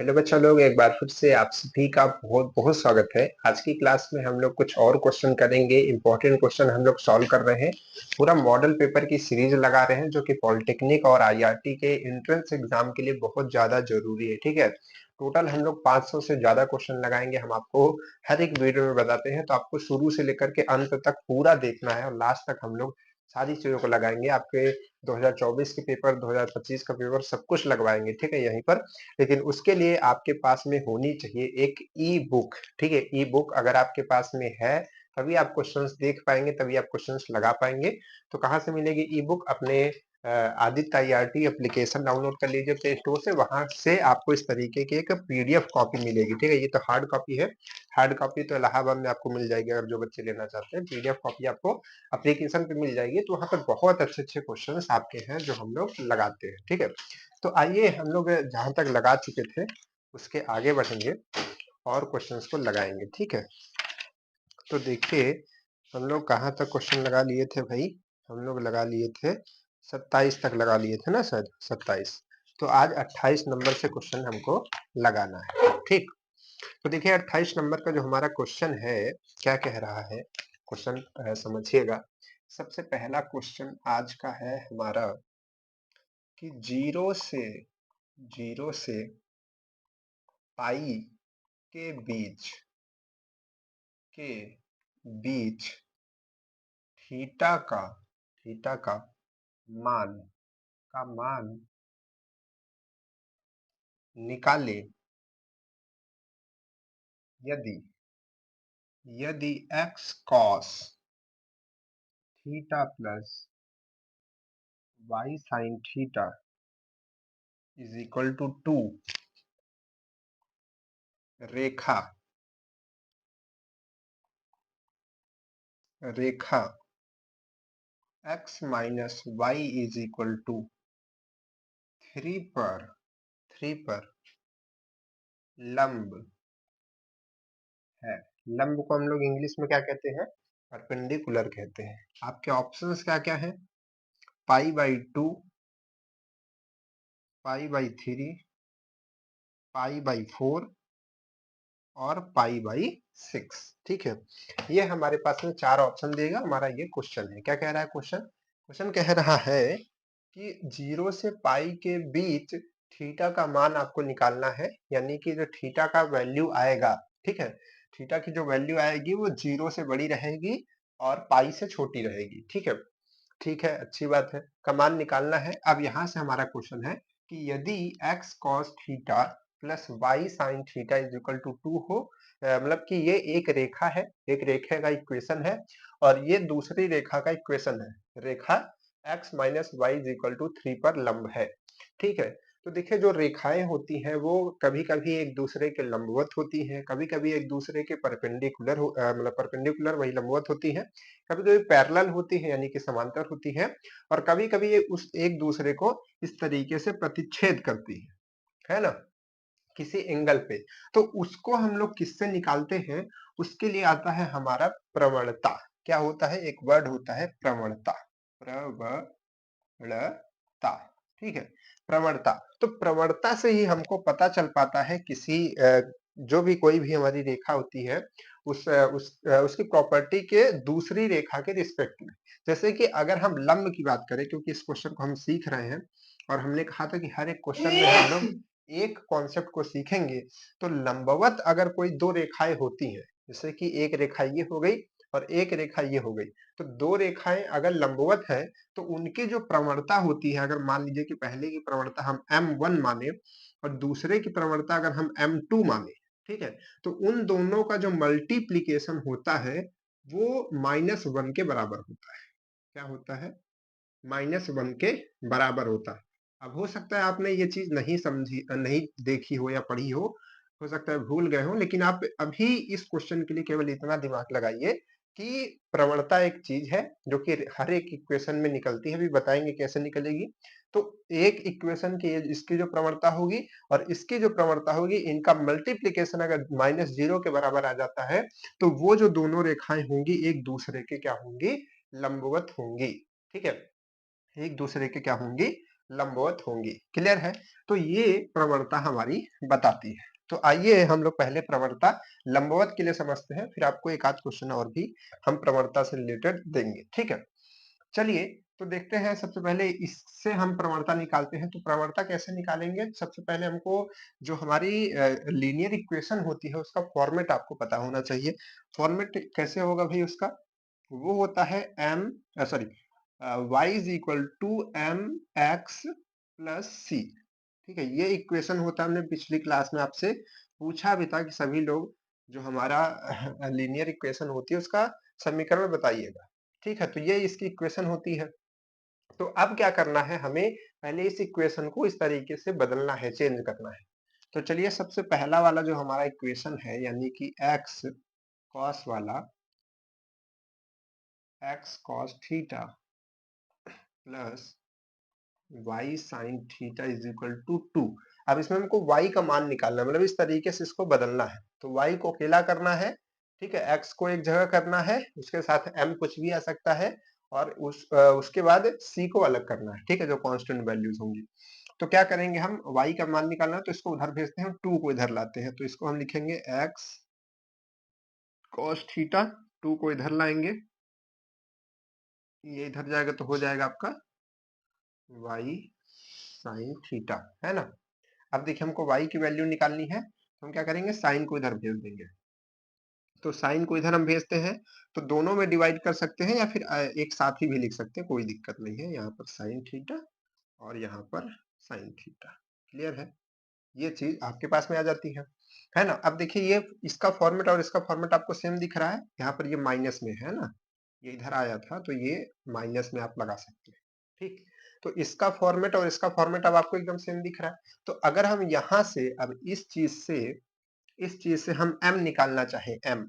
Hello बच्चा लोग, एक बार फिर से आप सभी का बहुत बहुत स्वागत है। आज की क्लास में हम लोग कुछ और क्वेश्चन करेंगे। इंपॉर्टेंट क्वेश्चन हम लोग सॉल्व कर रहे हैं। पूरा मॉडल पेपर की सीरीज लगा रहे हैं जो कि पॉलिटेक्निक और आईआरटी के एंट्रेंस एग्जाम के लिए बहुत ज्यादा जरूरी है। ठीक है, टोटल हम लोग 500 से ज्यादा क्वेश्चन लगाएंगे। हम आपको हर एक वीडियो में बताते हैं, तो आपको शुरू से लेकर के अंत तक पूरा देखना है और लास्ट तक हम लोग सारी चीजों को लगाएंगे। आपके 2024 के पेपर, 2025 का पेपर सब कुछ लगवाएंगे, ठीक है, यहीं पर। लेकिन उसके लिए आपके पास में होनी चाहिए एक ई बुक। ठीक है, ई बुक अगर आपके पास में है तभी आप क्वेश्चंस देख पाएंगे, तभी आप क्वेश्चंस लगा पाएंगे। तो कहाँ से मिलेगी ई बुक? अपने आदित्य आईआरटी एप्लीकेशन डाउनलोड कर लीजिए प्ले स्टोर से। वहां से आपको इस तरीके की एक पीडीएफ कॉपी मिलेगी। ठीक है, ये तो हार्ड कॉपी है। हार्ड कॉपी तो इलाहाबाद में आपको मिल जाएगी अगर जो बच्चे लेना चाहते हैं। पीडीएफ कॉपी आपको एप्लीकेशन पे मिल जाएगी। तो वहां पर बहुत अच्छे अच्छे क्वेश्चंस आपके हैं जो हम लोग लगाते हैं। ठीक है, तो आइए हम लोग जहां तक लगा चुके थे उसके आगे बढ़ेंगे और क्वेश्चंस को लगाएंगे। ठीक है, तो देखिए हम लोग कहाँ तक क्वेश्चन लगा लिए थे भाई। हम लोग लगा लिए थे 27 तक लगा लिए थे ना, शायद 27। तो आज 28 नंबर से क्वेश्चन हमको लगाना है। ठीक, तो देखिए 28 नंबर का जो हमारा क्वेश्चन है, क्या कह रहा है क्वेश्चन, समझिएगा। सबसे पहला क्वेश्चन आज का है हमारा कि जीरो से पाई के के बीच थीटा का मान निकाले यदि यदि x cos theta plus y sin theta is equal to 2। रेखा x minus y is equal to 3 पर लंब है। लंब को हम लोग इंग्लिश में क्या कहते हैं? परपेंडिकुलर कहते हैं। आपके ऑप्शंस क्या क्या है? π/2, π/3, π/4 और π/6। ठीक है, ये हमारे पास में 4 ऑप्शन देगा। हमारा ये क्वेश्चन है। क्या कह रहा है क्वेश्चन? क्वेश्चन कह रहा है कि 0 से पाई के बीच थीटा का मान आपको निकालना है। यानी कि जो थीटा का वैल्यू आएगा, ठीक है, थीटा की जो वैल्यू आएगी वो 0 से बड़ी रहेगी और पाई से छोटी रहेगी। ठीक है, ठीक है, अच्छी बात है। का मान निकालना है। अब यहाँ से हमारा क्वेश्चन है कि यदि x cos theta plus y sin theta is equal to 2 हो, मतलब कि ये एक रेखा है, एक रेखा का इक्वेशन है और ये दूसरी रेखा का इक्वेशन है। रेखा x minus y is equal to 3 पर लंब है। ठीक है, तो देखिए जो रेखाएं होती हैं वो कभी कभी एक दूसरे के लंबवत होती हैं, कभी कभी एक दूसरे के परपेंडिकुलर मतलब परपेंडिकुलर वही लंबवत होती हैं, कभी कभी पैरेलल होती है यानी कि समांतर होती है, और कभी कभी ये उस एक दूसरे को इस तरीके से प्रतिच्छेद करती है ना, किसी एंगल पे। तो उसको हम लोग किससे निकालते हैं? उसके लिए आता है हमारा प्रवणता। क्या होता है? एक वर्ड होता है प्रवणता। प्रवणता, ठीक है, प्रवणता। तो प्रवणता से ही हमको पता चल पाता है किसी जो भी कोई भी हमारी रेखा होती है उसकी प्रॉपर्टी के दूसरी रेखा के रिस्पेक्ट में। जैसे कि अगर हम लंब की बात करें, क्योंकि इस क्वेश्चन को हम सीख रहे हैं और हमने कहा था कि हर एक क्वेश्चन में हम लोग एक कॉन्सेप्ट को सीखेंगे। तो लंबवत अगर कोई दो रेखाएं होती हैं, जैसे कि एक रेखा ये हो गई और एक रेखा ये हो गई, तो दो रेखाएं अगर लंबवत है तो उनकी जो प्रवणता होती है, अगर मान लीजिए कि पहले की प्रवणता हम m1 माने और दूसरे की प्रवणता अगर हम m2 माने, ठीक है, तो उन दोनों का जो मल्टीप्लीकेशन होता है वो -1 के बराबर होता है। क्या होता है? -1 के बराबर होता है। अब हो सकता है आपने ये चीज नहीं समझी, नहीं देखी हो या पढ़ी हो सकता है भूल गए हो, लेकिन आप अभी इस क्वेश्चन के लिए केवल इतना दिमाग लगाइए कि प्रवणता एक चीज है जो कि हर एक इक्वेशन में निकलती है। अभी बताएंगे कैसे निकलेगी। तो एक इक्वेशन की इसकी जो प्रवणता होगी और इसकी जो प्रवणता होगी, इनका मल्टीप्लीकेशन अगर -0 के बराबर आ जाता है तो वो जो दोनों रेखाएं होंगी एक दूसरे के क्या होंगी? लंबवत होंगी। ठीक है, एक दूसरे के क्या होंगी? लंबवत होंगी। क्लियर है? तो ये प्रवणता हमारी बताती है। तो आइए हम लोग पहले प्रवणता लंबवत के लिए समझते हैं, फिर आपको एक आध क्वेश्चन और भी हम प्रवणता से रिलेटेड देंगे। ठीक है, चलिए तो देखते हैं। सबसे पहले इससे हम प्रवणता निकालते हैं। तो प्रवणता कैसे निकालेंगे? सबसे पहले हमको जो हमारी लीनियर इक्वेशन होती है उसका फॉर्मेट आपको पता होना चाहिए। फॉर्मेट कैसे होगा भाई उसका? वो होता है sorry y is equal to M X plus C. ठीक है, ये इक्वेशन होता है। हमने पिछली क्लास में आपसे पूछा भी था कि सभी लोग जो हमारा लीनियर इक्वेशन होती है उसका समीकरण बताइएगा। ठीक है, तो ये इसकी इक्वेशन होती है। तो अब क्या करना है, हमें पहले इस इक्वेशन को इस तरीके से बदलना है, चेंज करना है। तो चलिए सबसे पहला वाला जो हमारा इक्वेशन है, यानी कि x cos वाला, x cos theta plus y sin theta is equal to 2। अब इसमें हमको y का मान निकालना है, मतलब इस तरीके से इसको बदलना है। तो y को अकेला करना है, ठीक है, x को एक जगह करना है, उसके साथ m कुछ भी आ सकता है, और उसके बाद c को अलग करना है, ठीक है, जो कांस्टेंट वैल्यूज होंगी। तो क्या करेंगे, हम y का मान निकालना है तो इसको उधर भेजते हैं, 2 को इधर लाते हैं। तो इसको हम लिखेंगे x cos थीटा, 2 को इधर लाएंगे, ये इधर जाएगा तो हो जाएगा आपका y sin थीटा, है ना। अब देखिए हमको y की वैल्यू निकालनी है, तो हम क्या करेंगे, साइन को इधर भेज देंगे। तो साइन को इधर हम भेजते हैं, तो दोनों में डिवाइड कर सकते हैं या फिर एक साथ ही भी लिख सकते हैं, कोई दिक्कत नहीं है। यहाँ पर साइन थीटा और यहाँ पर साइन थीटा। क्लियर है? ये चीज आपके पास में आ जाती है ना। अब देखिए ये इसका फॉर्मेट और इसका फॉर्मेट आपको सेम दिख रहा है। यहाँ पर ये माइनस में है ना, ये इधर आया था तो ये माइनस में आप लगा सकते हैं। ठीक, तो इसका फॉर्मेट और इसका फॉर्मेट अब आपको एकदम सेम दिख रहा है। तो अगर हम यहाँ से अब इस चीज से हम m निकालना चाहे, m,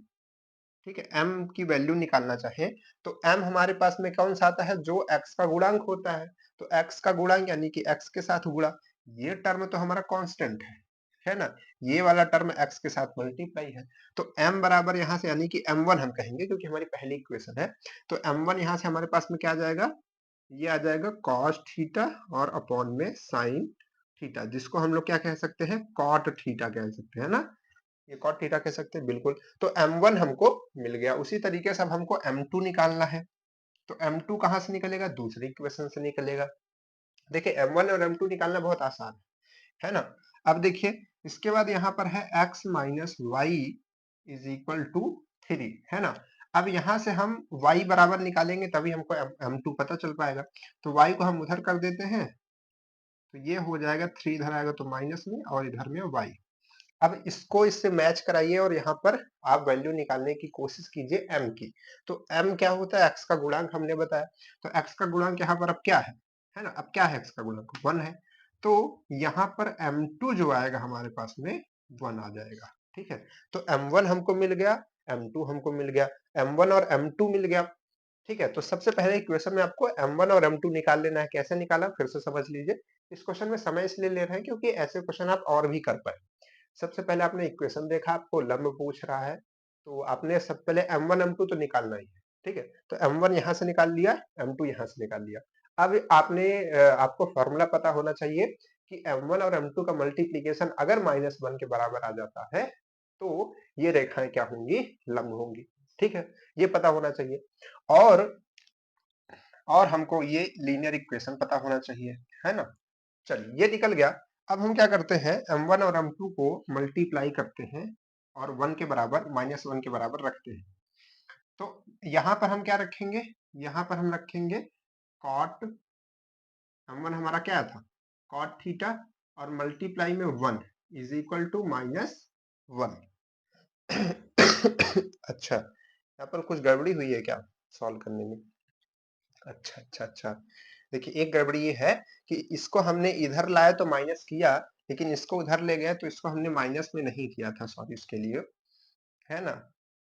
ठीक है, m की वैल्यू निकालना चाहे, तो m हमारे पास में कौन सा आता है, जो x का गुणांक होता है। तो x का गुणांक यानी कि x के साथ गुणा, ये टर्म तो हमारा कांस्टेंट है ना, ये वाला टर्म x के साथ मल्टीप्लाई है। तो m बराबर यहाँ से यानी कि m1 हम कहेंगे क्योंकि हमारी पहली इक्वेशन है। तो m1 यहाँ से हमारे पास में क्या आ जाएगा, ये आ जाएगा cos थीटा और अपॉन में sin थीटा, जिसको हम लोग क्या कह सकते हैं, cot थीटा कह सकते हैं ना, ये cot थीटा कह सकते हैं, बिल्कुल। तो m1 हमको मिल गया। उसी तरीके से अब हमको m2 निकालना है। तो m2 कहाँ से निकलेगा, दूसरी इक्वेशन से निकलेगा। देखिए m1 और m2 निकालना बहुत आसान है ना। अब देखिए इसके बाद यहाँ पर है x minus y is equal to 3, है ना। अब यहाँ से हम y बराबर निकालेंगे तभी हमको m2 पता चल पाएगा। तो y को हम उधर कर देते हैं, तो ये हो जाएगा 3 इधर आएगा तो माइनस में, और इधर में y। अब इसको इससे मैच कराइए और यहाँ पर आप वैल्यू निकालने की कोशिश कीजिए m की। तो m क्या होता है, x का गुणांक हमने बताया। तो x का गुणांक यहाँ पर अब क्या है ना, अब क्या है, x का गुणांक 1 है। तो यहाँ पर m2 जो आएगा हमारे पास में 1 आ जाएगा। ठीक है, तो m1 हमको मिल गया, m2 हमको मिल गया, m1 और m2 मिल गया। ठीक है, तो सबसे पहले इक्वेशन में आपको m1 और m2 निकाल लेना है। कैसे निकाला फिर से समझ लीजिए। इस क्वेश्चन में समय इसलिए ले रहे हैं क्योंकि ऐसे क्वेश्चन आप और भी कर पाए। सबसे पहले आपने इक्वेशन देखा, आपको लंब पूछ रहा है, तो आपने सबसे पहले m1 m2 तो निकालना ही है। ठीक है, तो m1 यहाँ से निकाल लिया, m2 यहाँ से निकाल लिया। अब आपको फॉर्मूला पता होना चाहिए कि m1 और m2 का मल्टीप्लीकेशन अगर -1 के बराबर आ जाता है तो ये रेखाएं क्या होंगी, लंब होंगी। ठीक है, ये पता होना चाहिए। और हमको ये लीनियर इक्वेशन पता होना चाहिए, है ना। चलिए ये निकल गया। अब हम क्या करते हैं, m1 और m2 को मल्टीप्लाई करते हैं और 1 के बराबर, -1 के बराबर रखते हैं। तो यहाँ पर हम क्या रखेंगे, यहाँ पर हम रखेंगे cot, m1 हमारा क्या था, cot थीटा, और मल्टीप्लाई में 1 इज इक्वल टू -1। अच्छा, यहाँ पर कुछ गड़बड़ी हुई है क्या सॉल्व करने में? अच्छा अच्छा अच्छा, देखिए एक गड़बड़ी ये है कि इसको हमने इधर लाया तो माइनस किया, लेकिन इसको उधर ले गए तो इसको हमने माइनस में नहीं किया था, सॉरी इसके लिए, है ना।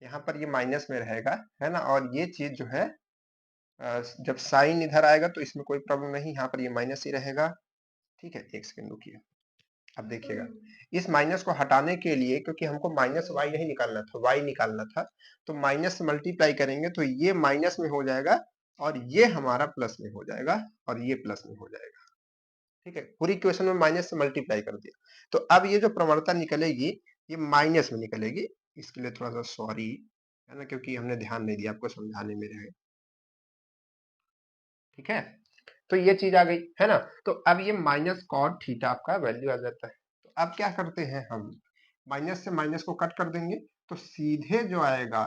यहाँ पर ये माइनस में रहेगा, है ना। और ये चीज जो है जब साइन इधर आएगा तो इसमें कोई प्रॉब्लम नहीं, यहाँ पर ये माइनस ही रहेगा। ठीक है, एक सेकंड रुकिए। अब देखिएगा, इस माइनस को हटाने के लिए, क्योंकि हमको माइनस वाई नहीं निकालना था, वाई निकालना था, तो माइनस से मल्टीप्लाई करेंगे तो ये माइनस में हो जाएगा और ये हमारा प्लस में हो जाएगा और ये प्लस में हो जाएगा। ठीक है, पूरी इक्वेशन में माइनस से मल्टीप्लाई कर दिया। तो अब ये जो प्रवणता निकलेगी ये माइनस में निकलेगी। इसके लिए थोड़ा सा सॉरी है ना, क्योंकि हमने ध्यान नहीं दिया आपको समझाने में रहे। ठीक है, तो ये चीज आ गई है ना। तो अब ये माइनस कॉट थीटा आपका वैल्यू आ जाता है। तो अब क्या करते हैं हम, माइनस से माइनस को कट कर देंगे तो सीधे जो आएगा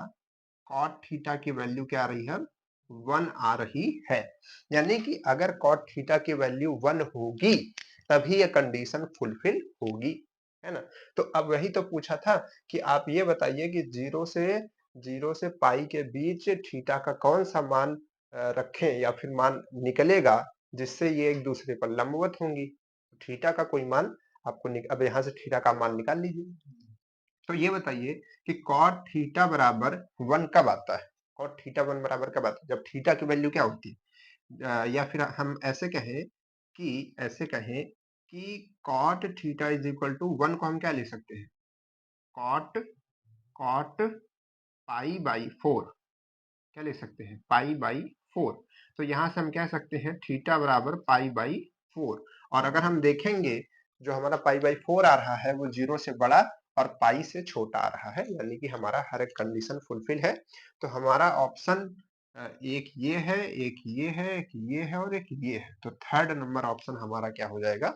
कॉट थीटा की वैल्यू क्या आ रही है, 1 आ रही है। यानी कि अगर कॉट थीटा की वैल्यू 1 होगी तभी ये कंडीशन फुलफिल होगी, है ना। तो अब वही तो पूछा था कि आप ये बताइए कि जीरो से पाई के बीच थीटा का कौन सा मान रखें या फिर मान निकलेगा जिससे ये एक दूसरे पर लंबवत होंगी। थीटा का कोई मान आपको अब यहाँ से थीटा का मान निकाल लीजिए। तो ये बताइए कि कॉट थीटा बराबर 1 कब आता है, कॉट थीटा 1 बराबर कब आता है, जब थीटा की वैल्यू क्या होती है, या फिर हम ऐसे कहें कि cot theta is equal to 1 को हम क्या ले सकते हैं, कॉट कॉट पाई बाई 4, क्या ले सकते हैं, पाई बाई 4। तो यहां से हम कह सकते हैं थीटा बराबर पाई बाई 4। और अगर हम देखेंगे जो हमारा पाई बाई 4 आ रहा है वो 0 से बड़ा और पाई से छोटा आ रहा है, यानी कि हमारा हर एक कंडीशन फुलफिल है। तो हमारा ऑप्शन एक ये है, एक ये है, एक ये है और एक ये है। तो थर्ड नंबर ऑप्शन हमारा क्या हो जाएगा,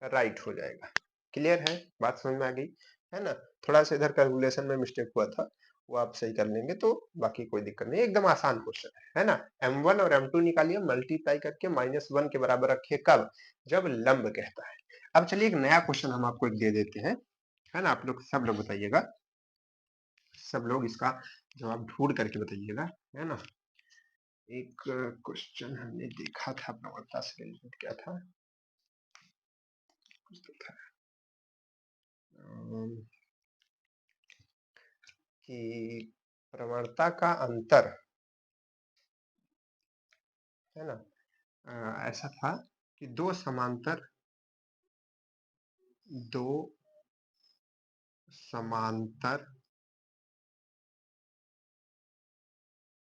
राइट हो जाएगा। क्लियर है, बात समझ में आ गई है ना। थोड़ा सा इधर कैलकुलेशन में मिस्टेक हुआ था, वो आप सही कर लेंगे तो बाकी कोई दिक्कत नहीं, एकदम आसान क्वेश्चन है ना। m1 और m2 निकालिए, मल्टीप्लाई करके -1 के बराबर रखिए, कब, जब लंब कहता है। अब चलिए एक नया क्वेश्चन हम आपको दे देते हैं, है ना। आप लोग सब लोग बताइएगा, सब लोग इसका जवाब ढूंढ करके बताइएगा, है ना। एक क्वेश्चन हमने देखा था प्रवणता से रिलेटेड, क्या था, कुछ तो था कि प्रवणता का अंतर, है ना, ऐसा था कि दो समांतर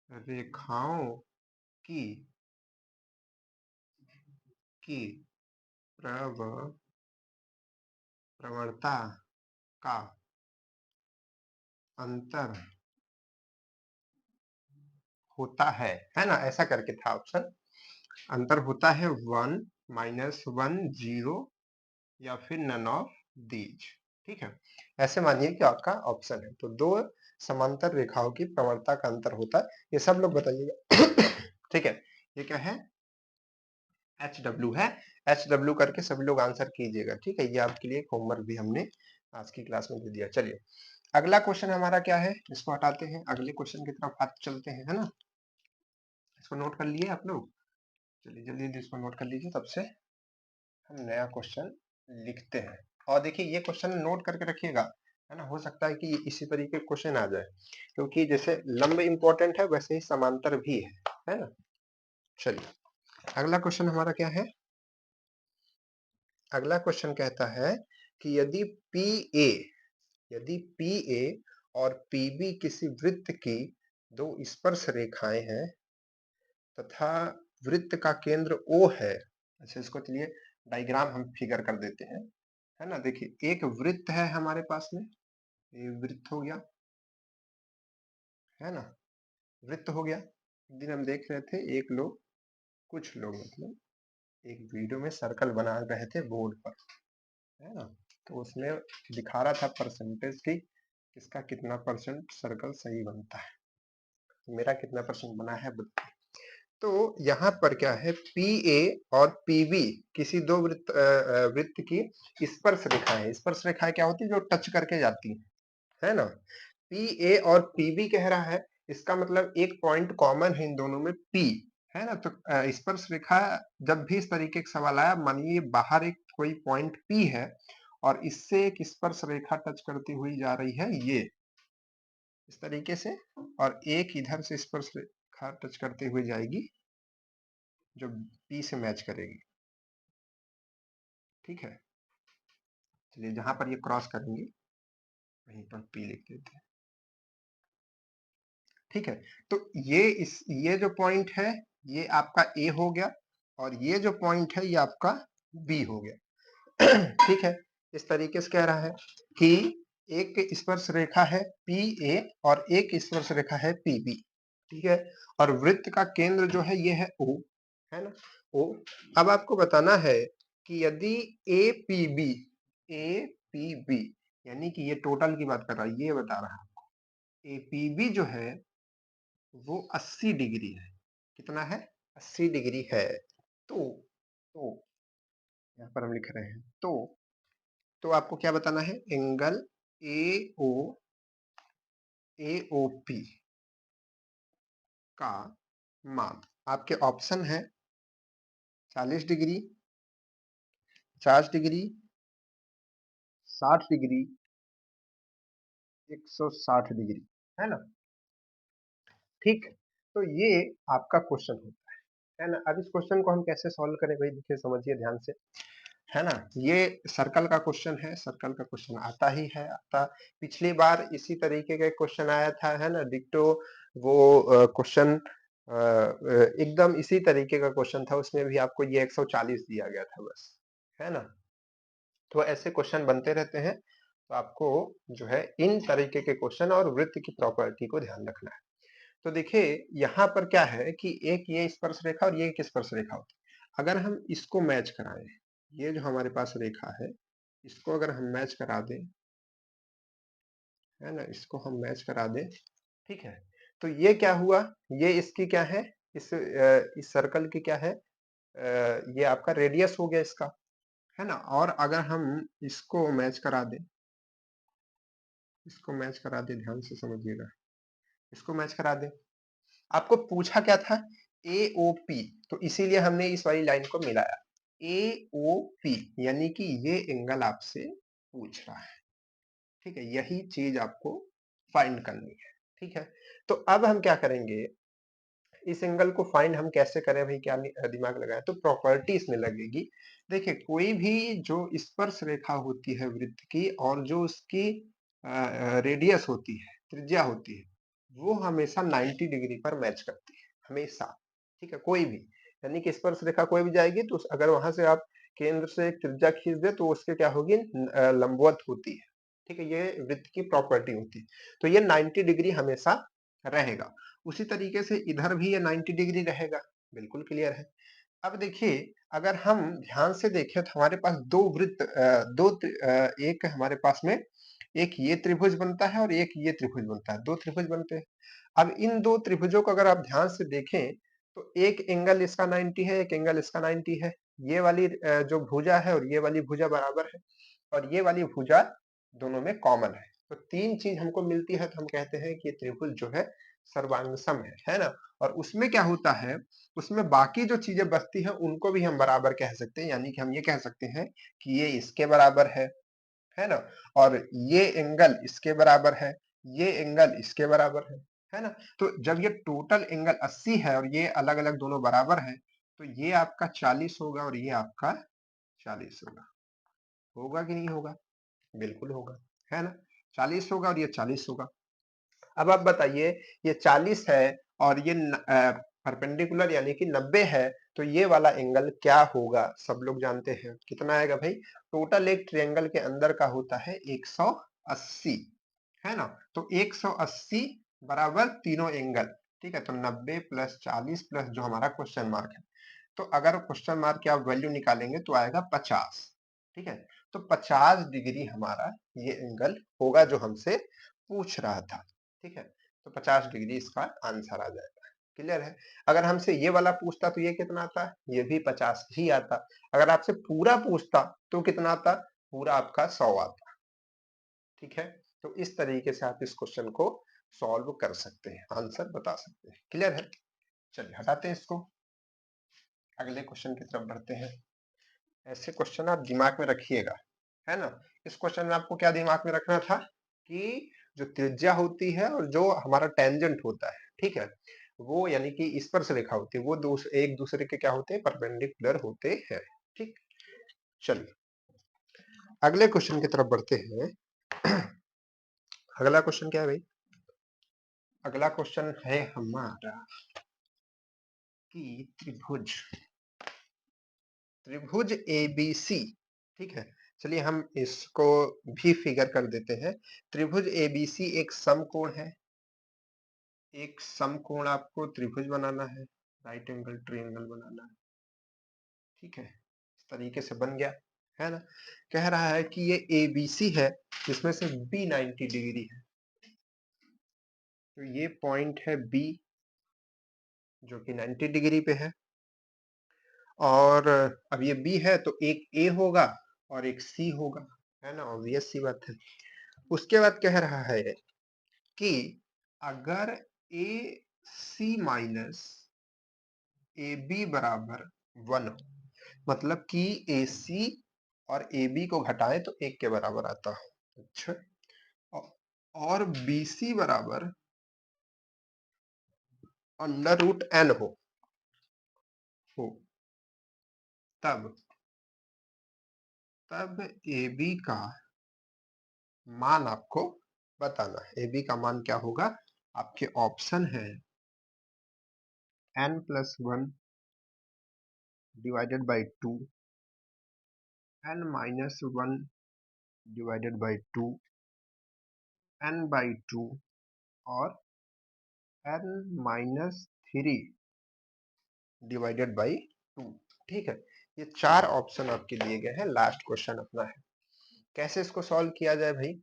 रेखाओं की की प्रवणता का अंतर होता है ना, ऐसा करके था ऑप्शन। अंतर होता है 1, -1, 0 या फिर नन ऑफ दीज। ठीक है, ऐसे मानिए कि आपका ऑप्शन है। तो दो समांतर रेखाओं की प्रवणता का अंतर होता है, ये सब लोग बताइएगा। ठीक है, ये क्या है, एच डब्ल्यू है। एच डब्ल्यू करके सभी लोग आंसर कीजिएगा, ठीक है। ये आपके लिए होमवर्क भी हमने आज की क्लास में दे दिया। चलिए अगला क्वेश्चन हमारा क्या है, इसको हटाते हैं, अगले क्वेश्चन की तरफ हाथ चलते हैं, है ना। इसको नोट कर लिए आप लोग, चलिए जल्दी जल्दी इसको नोट कर लीजिए, तब से हम नया क्वेश्चन लिखते हैं। और देखिए ये क्वेश्चन नोट करके रखिएगा, है ना। हो सकता है कि इसी तरीके के क्वेश्चन आ जाए, क्योंकि जैसे लंब इंपॉर्टेंट है वैसे ही समांतर भी है ना। चलिए अगला क्वेश्चन हमारा क्या है, अगला क्वेश्चन कहता है कि यदि पी ए और पी बी किसी वृत्त की दो स्पर्श रेखाएं हैं तथा वृत्त का केंद्र ओ है। अच्छा, इसको चलिए डायग्राम हम फिगर कर देते हैं, है ना। देखिए एक वृत्त है हमारे पास में, ये वृत्त हो गया, है ना, वृत्त हो गया। एक दिन हम देख रहे थे कुछ लोग मतलब एक वीडियो में सर्कल बना रहे थे बोर्ड पर, है ना। तो उसमें दिखा रहा था परसेंटेज की किसका कितना परसेंट सर्कल सही बनता है, मेरा कितना परसेंट बना है बताइए। तो यहाँ पर क्या है, पी ए और पी बी किसी दो वृत्त की स्पर्श रेखाएं, स्पर्श रेखाएं क्या होती है, जो टच करके जाती है ना। पी ए और पी बी कह रहा है, इसका मतलब एक पॉइंट कॉमन है इन दोनों में, पी, है ना। तो स्पर्श रेखा, जब भी इस तरीके का सवाल आया, मानिए बाहर एक कोई पॉइंट पी है और इससे एक स्पर्श रेखा टच करती हुई जा रही है ये इस तरीके से, और एक इधर से स्पर्श रेखा टच करते हुए जाएगी जो पी से मैच करेगी, ठीक है। चलिए जहां पर ये क्रॉस करेंगे वहीं पर पी लिख देते हैं, ठीक है। तो ये जो पॉइंट है ये आपका ए हो गया, और ये जो पॉइंट है ये आपका बी हो गया। ठीक है, इस तरीके से कह रहा है कि एक स्पर्श रेखा है पी ए और एक स्पर्श रेखा है पी बी। ठीक है, और वृत्त का केंद्र जो है ये है ओ, है ना, ओ। अब आपको बताना है कि यदि ए पी बी यानी कि ये टोटल की बात कर रहा है, ये बता रहा है ए पी बी जो है वो 80 डिग्री है। कितना है? 80 डिग्री है। तो यहाँ पर हम लिख रहे हैं तो आपको क्या बताना है? एंगल ए ओ पी का मान आपके ऑप्शन है 40 डिग्री, 50 डिग्री, 60 डिग्री, 160 डिग्री, है ना। ठीक, तो ये आपका क्वेश्चन है ना। अब इस क्वेश्चन को हम कैसे सॉल्व करें भाई? देखिए समझिए ध्यान से, है ना। ये सर्कल का क्वेश्चन है, सर्कल का क्वेश्चन आता ही है, आता पिछली बार इसी तरीके का क्वेश्चन आया था, है ना, डिक्टो। वो क्वेश्चन एकदम इसी तरीके का क्वेश्चन था, उसमें भी आपको ये 140 दिया गया था बस, है ना। तो ऐसे क्वेश्चन बनते रहते हैं, तो आपको जो है इन तरीके के क्वेश्चन और वृत्त की प्रॉपर्टी को ध्यान रखना है। तो देखिए यहाँ पर क्या है कि एक ये स्पर्श रेखा और ये एक स्पर्श रेखा होती है। अगर हम इसको मैच कराएं, ये जो हमारे पास रेखा है इसको अगर हम मैच करा दें, है ना, इसको हम मैच करा दें, ठीक है, तो ये क्या हुआ? ये इसकी क्या है? इस सर्कल की क्या है? ये आपका रेडियस हो गया इसका, है ना। और अगर हम इसको मैच करा दें, इसको मैच करा दें, ध्यान से समझिएगा, इसको मैच करा दें। आपको पूछा क्या था? AOP, तो इसीलिए हमने इस वाली लाइन को मिलाया। AOP यानी कि ये एंगल आपसे पूछ रहा है, ठीक है, यही चीज आपको फाइंड करनी है। ठीक है, तो अब हम क्या करेंगे? इस एंगल को फाइंड हम कैसे करें भाई? क्या दिमाग लगाएं? तो प्रॉपर्टी इसमें लगेगी। देखिए कोई भी जो स्पर्श रेखा होती है वृत्त की और जो उसकी रेडियस होती है, त्रिज्या होती है, वो हमेशा 90 डिग्री पर मैच करती है, हमेशा। ठीक है, कोई भी, यानी कि स्पर्श रेखा कोई भी जाएगी तो अगर वहां से आप केंद्र से एक त्रिज्या खींच दे तो उसके क्या होगी? लंबवत होती है। ठीक है, ये वृत्त की प्रॉपर्टी होती है। तो ये 90 डिग्री हमेशा रहेगा। उसी तरीके से इधर भी ये 90 डिग्री रहेगा। बिल्कुल क्लियर है। अब देखिए अगर हम ध्यान से देखें तो हमारे पास दो वृत्त एक हमारे पास में एक ये त्रिभुज बनता है और एक ये त्रिभुज बनता है, दो त्रिभुज बनते हैं। अब इन दो त्रिभुजों को अगर आप ध्यान से देखें तो एक एंगल इसका 90 है, एक एंगल इसका 90 है। ये वाली जो भुजा है और ये वाली भुजा बराबर है और ये वाली भुजा दोनों में कॉमन है। तो तीन चीज हमको मिलती है तो हम कहते हैं कि ये त्रिभुज जो है सर्वांग सम है ना। और उसमें क्या होता है? उसमें बाकी जो चीजें बचती हैं उनको भी हम बराबर कह सकते हैं, यानी कि हम ये कह सकते हैं कि ये इसके बराबर है ना, और ये एंगल इसके बराबर है, ये एंगल इसके बराबर है ना। तो जब ये टोटल एंगल 80 है और ये अलग अलग दोनों बराबर है तो ये आपका 40 होगा और ये आपका 40 होगा। होगा कि नहीं होगा? बिल्कुल होगा, है ना। 40 होगा और ये 40 होगा। अब आप बताइए, ये 40 है और ये परपेंडिकुलर यानी कि 90 है, तो ये वाला एंगल क्या होगा? सब लोग जानते हैं कितना आएगा भाई? टोटल एक ट्रायंगल के अंदर का होता है 180, है ना। तो 180 बराबर तीनों एंगल। ठीक है, तो 90 प्लस 40 प्लस जो हमारा क्वेश्चन मार्क है, तो अगर क्वेश्चन मार्क की आप वैल्यू निकालेंगे तो आएगा 50। ठीक है, तो 50 डिग्री हमारा ये एंगल होगा जो हमसे पूछ रहा था। ठीक है, तो 50 डिग्री इसका आंसर आ जाएगा। क्लियर है? अगर हमसे ये वाला पूछता तो ये कितना आता? ये भी 50 ही आता। अगर आपसे पूरा पूछता तो कितना आता? पूरा आपका 100 आता। ठीक है, तो इस तरीके से आप इस क्वेश्चन को सॉल्व कर सकते हैं, आंसर बता सकते हैं। क्लियर है? चलिए हटाते हैं इसको, अगले क्वेश्चन की तरफ बढ़ते हैं। ऐसे क्वेश्चन आप दिमाग में रखिएगा, है ना। इस क्वेश्चन में आपको क्या दिमाग में रखना था कि जो त्रिज्या होती है और जो हमारा टेंजेंट होता है, ठीक है, वो यानी कि स्पर्श रेखा होती है, वो एक दूसरे के क्या होते हैं? परपेंडिकुलर होते हैं। ठीक, चलिए अगले क्वेश्चन की तरफ बढ़ते हैं। अगला क्वेश्चन क्या है भाई? अगला क्वेश्चन है हमारा कि त्रिभुज त्रिभुज एबीसी, ठीक है, चलिए हम इसको भी फिगर कर देते हैं। त्रिभुज एबीसी एक समकोण है, एक समकोण आपको त्रिभुज बनाना है, राइट एंगल ट्रायंगल बनाना है, ठीक है, इस तरीके से बन गया, है ना। कह रहा है कि ये एबीसी है जिसमें से बी 90 डिग्री है, तो ये पॉइंट है बी जो कि 90 डिग्री पे है, और अब ये बी है तो एक ए होगा और एक सी होगा, है ना, ऑब्वियस सी बात है। उसके बाद कह रहा है कि अगर ए सी माइनस ए बी बराबर 1 हो, मतलब कि ए सी और ए बी को घटाएं तो 1 के बराबर आता है। अच्छा, और बी सी बराबर अंडर रूट एन हो तब ए बी का मान आपको बताना है। ए बी का मान क्या होगा, आपके ऑप्शन है n+1 divided by 2, n-1 divided by 2, n/2 और n-3 डिवाइडेड बाई 2, ठीक है। ये 4 ऑप्शन आपके दिए गए हैं, लास्ट क्वेश्चन अपना है। कैसे इसको सॉल्व किया जाए भाई,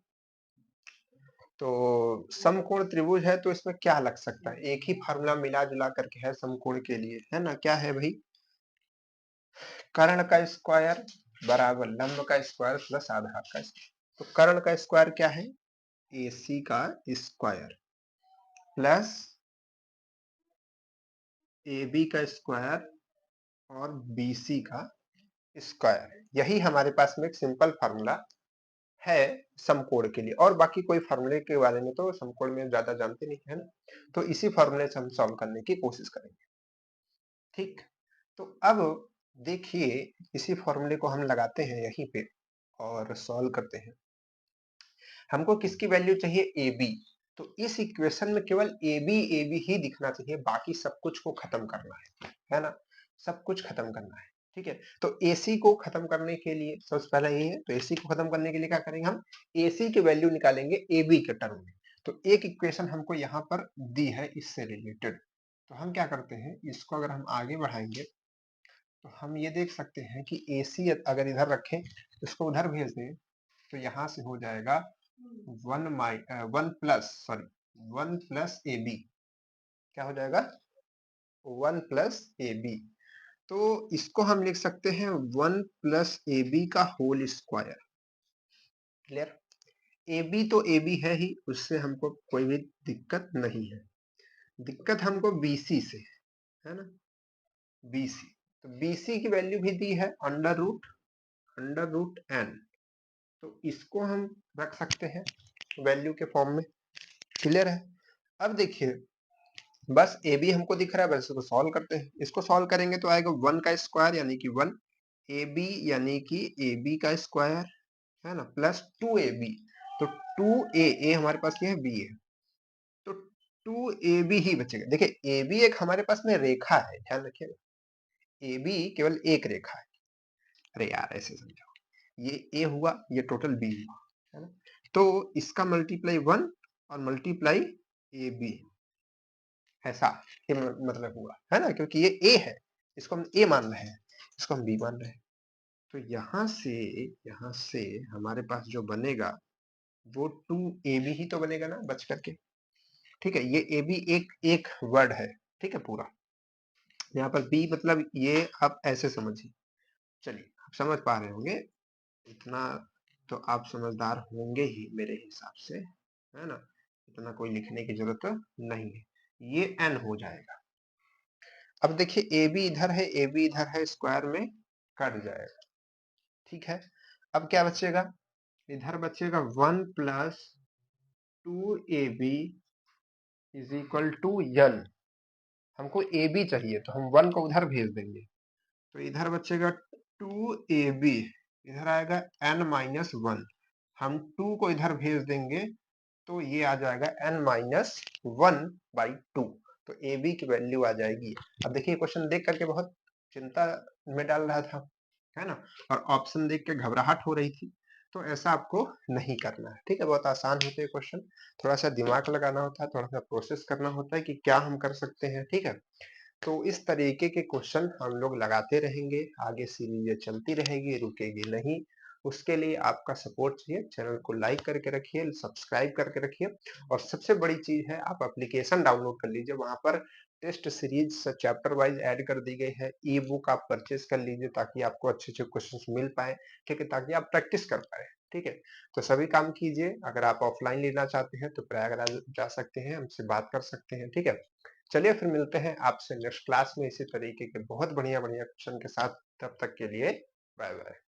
तो समकोण त्रिभुज है तो इसमें क्या लग सकता है, एक ही फार्मूला मिला जुला करके है समकोण के लिए, है ना। क्या है भाई, कर्ण का स्क्वायर बराबर लंब का स्क्वायर प्लस आधार का स्क्वायर। तो कर्ण का स्क्वायर क्या है, AC का स्क्वायर प्लस AB का स्क्वायर और BC का स्क्वायर। यही हमारे पास में एक सिंपल फार्मूला है समकोण के लिए, और बाकी कोई फार्मूले के बारे में तो समकोण में ज्यादा जानते नहीं है ना, तो इसी फार्मूले से हम सॉल्व करने की कोशिश करेंगे, ठीक। तो अब देखिए, इसी फॉर्मूले को हम लगाते हैं यहीं पे और सॉल्व करते हैं। हमको किसकी वैल्यू चाहिए, ए बी, तो इस इक्वेशन में केवल ए बी ही दिखना चाहिए, बाकी सब कुछ को खत्म करना है ना, सब कुछ खत्म करना है, ठीक है। तो AC को खत्म करने के लिए सबसे पहला ये है, तो AC को खत्म करने के लिए क्या करेंगे, हम AC की वैल्यू निकालेंगे AB के टर्म में। तो एक इक्वेशन हमको यहाँ पर दी है इससे रिलेटेड, तो हम क्या करते हैं, इसको अगर हम आगे बढ़ाएंगे तो हम ये देख सकते हैं कि AC अगर इधर रखें, इसको उधर भेज दें, तो यहाँ से हो जाएगा 1 प्लस क्या हो जाएगा, 1 प्लस AB। तो इसको हम लिख सकते हैं 1 प्लस AB का होल स्क्वायर। क्लियर, AB तो AB है ही, उससे हमको कोई भी दिक्कत नहीं है, दिक्कत हमको BC से है ना, BC। तो BC की वैल्यू भी दी है अंडर रूट n, तो इसको हम रख सकते हैं वैल्यू के फॉर्म में। क्लियर है, अब देखिए बस ए बी हमको दिख रहा है, बस इसको सॉल्व करते हैं। इसको सॉल्व करेंगे तो आएगा 1 का स्क्वायर यानी कि 1, ए बी यानी कि ए बी का स्क्वायर, है ना, प्लस 2AB, तो 2A हमारे पास ये है, B है, तो 2AB ही बचेगा। देखिए AB एक हमारे पास में रेखा है, ध्यान रखिएगा, AB केवल एक रेखा है। अरे यार ऐसे समझाओ, ये A हुआ, ये टोटल B हुआ, है ना, तो इसका मल्टीप्लाई 1 और मल्टीप्लाई AB, ऐसा ये मतलब हुआ, है ना, क्योंकि ये A है, इसको हम A मान रहे हैं, इसको हम B मान रहे हैं। तो यहाँ से हमारे पास जो बनेगा वो 2AB ही तो बनेगा ना बच करके, ठीक है। ये AB एक एक वर्ड है, ठीक है पूरा, यहाँ पर B मतलब ये आप ऐसे समझिए। चलिए आप समझ पा रहे होंगे, इतना तो आप समझदार होंगे ही मेरे हिसाब से, है ना, इतना कोई लिखने की जरूरत नहीं है, ये n हो जाएगा। अब देखिए AB इधर है, AB इधर है, स्क्वायर में कट जाएगा, ठीक है। अब क्या बचेगा, इधर बचेगा 1 + 2AB is equal to n। हमको AB चाहिए तो हम 1 को उधर भेज देंगे, तो इधर बचेगा 2AB, इधर आएगा n-1, हम 2 को इधर भेज देंगे तो ये आ जाएगा n-1/2, तो AB की वैल्यू आ जाएगी। अब देखिए क्वेश्चन देख करके बहुत चिंता में डाल रहा था, है ना? और ऑप्शन देख के घबराहट हो रही थी, तो ऐसा आपको नहीं करना है, ठीक है? बहुत आसान होते हैं क्वेश्चन, थोड़ा-सा दिमाग लगाना होता है, थोड़ा-सा प्रोसेस करना होता है कि क्या हम कर सकते हैं, ठीक है? तो इस तरीके के क्वेश्चन हम लोग लगाते रहेंगे, आगे सीरीज़ ये चलती रहेगी, रुकेगी नहीं। उसके लिए आपका सपोर्ट चाहिए, चैनल को लाइक करके रखिए, सब्सक्राइब करके रखिए और सबसे बड़ी चीज़ है आप एप्लीकेशन डाउनलोड कर लीजिए, वहाँ पर test series chapter wise add कर दी गई है, ई-बुक आप परचेज़ कर लीजिए ताकि आपको अच्छे-अच्छे क्वेश्चंस मिल पाएँ, ठीक है? ताकि आप प्रैक्टिस कर पाएँ, ठीक है? तो सभी काम कीजिए, अगर आप ऑफलाइन लेना चाहते हैं तो प्रयागराज जा सकते हैं, हमसे बात कर सकते हैं, ठीक है? चलिए फिर मिलते हैं आपसे नेक्स्ट क्लास में इसी तरीके के बहुत बढ़िया-बढ़िया क्वेश्चन के साथ, तब तक के लिए बाय-बाय।